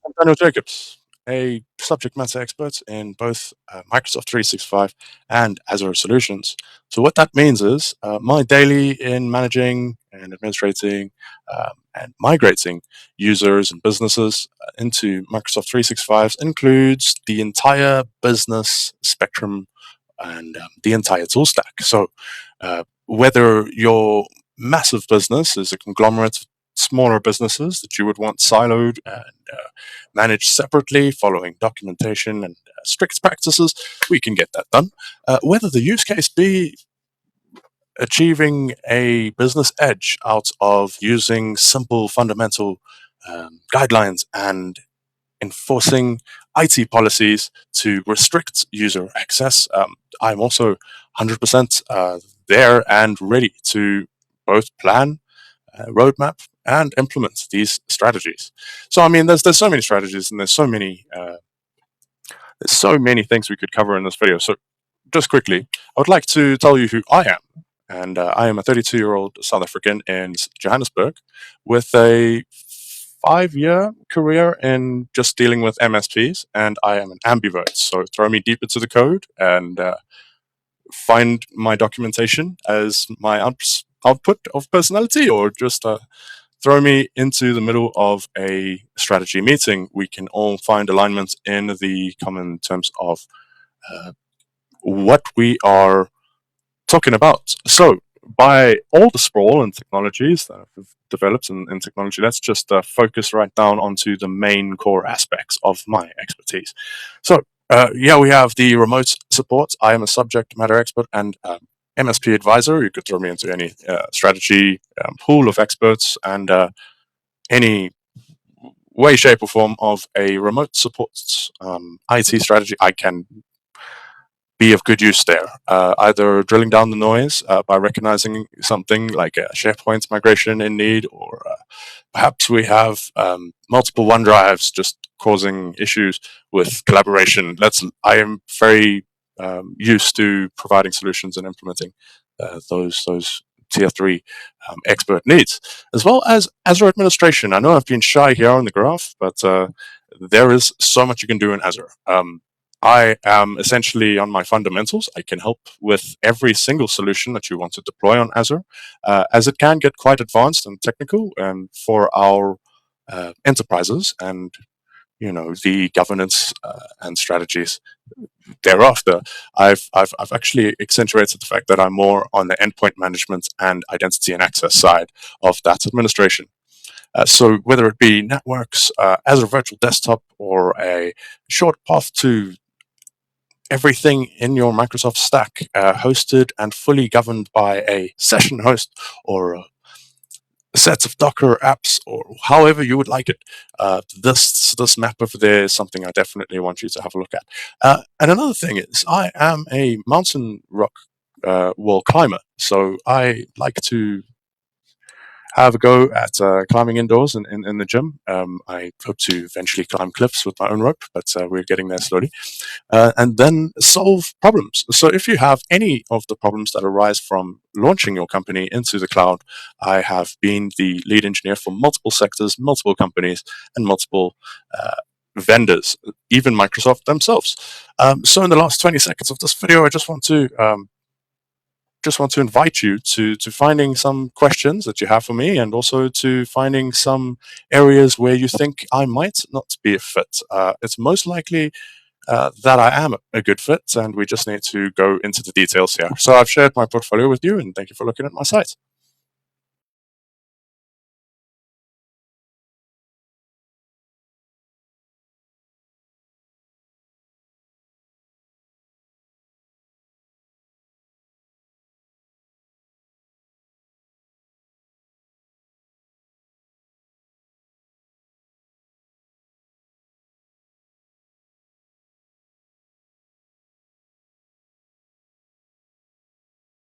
I'm Daniel Jacobs, a subject matter expert in both Microsoft 365 and Azure solutions. So, what that means is my daily in managing and administrating and migrating users and businesses into Microsoft 365 includes the entire business spectrum and the entire tool stack. So, whether your massive business is a conglomerate of smaller businesses that you would want siloed and managed separately, following documentation and strict practices, we can get that done. Whether the use case be achieving a business edge out of using simple fundamental guidelines and enforcing IT policies to restrict user access. I'm also 100% there and ready to both plan, roadmap, and implement these strategies. So, I mean, there's so many strategies and there's so many things we could cover in this video. So, just quickly, I would like to tell you who I am. And I am a 32-year-old South African in Johannesburg with a 5-year career in just dealing with MSPs. And I am an ambivert. So throw me deep into the code and find my documentation as my output of personality, or just throw me into the middle of a strategy meeting. We can all find alignment in the common terms of what we are talking about. So, by all the sprawl and technologies that have developed in technology, let's just focus right down onto the main core aspects of my expertise. So, yeah, we have the remote support. I am a subject matter expert and MSP advisor. You could throw me into any strategy pool of experts, and any way, shape, or form of a remote support IT strategy I can be of good use there. Either drilling down the noise by recognizing something like a SharePoint migration in need, or perhaps we have multiple OneDrives just causing issues with collaboration. I am very used to providing solutions and implementing those tier 3 expert needs, as well as Azure administration. I know I've been shy here on the graph, but there is so much you can do in Azure. I am essentially on my fundamentals. I can help with every single solution that you want to deploy on Azure, as it can get quite advanced and technical for our enterprises, and the governance and strategies thereafter. I've actually accentuated the fact that I'm more on the endpoint management and identity and access side of that administration. So whether it be networks, Azure Virtual Desktop, or a short path to everything in your Microsoft stack, hosted and fully governed by a session host, or sets of Docker apps, or however you would like it. This map over there is something I definitely want you to have a look at. And another thing is, I am a mountain rock wall climber, so I like to have a go at climbing indoors in the gym. I hope to eventually climb cliffs with my own rope, but we're getting there slowly. And then solve problems. So if you have any of the problems that arise from launching your company into the cloud, I have been the lead engineer for multiple sectors, multiple companies, and multiple vendors, even Microsoft themselves. So in the last 20 seconds of this video, I just want to invite you to finding some questions that you have for me, and also to finding some areas where you think I might not be a fit. It's most likely that I am a good fit, and we just need to go into the details here. So I've shared my portfolio with you, and thank you for looking at my site.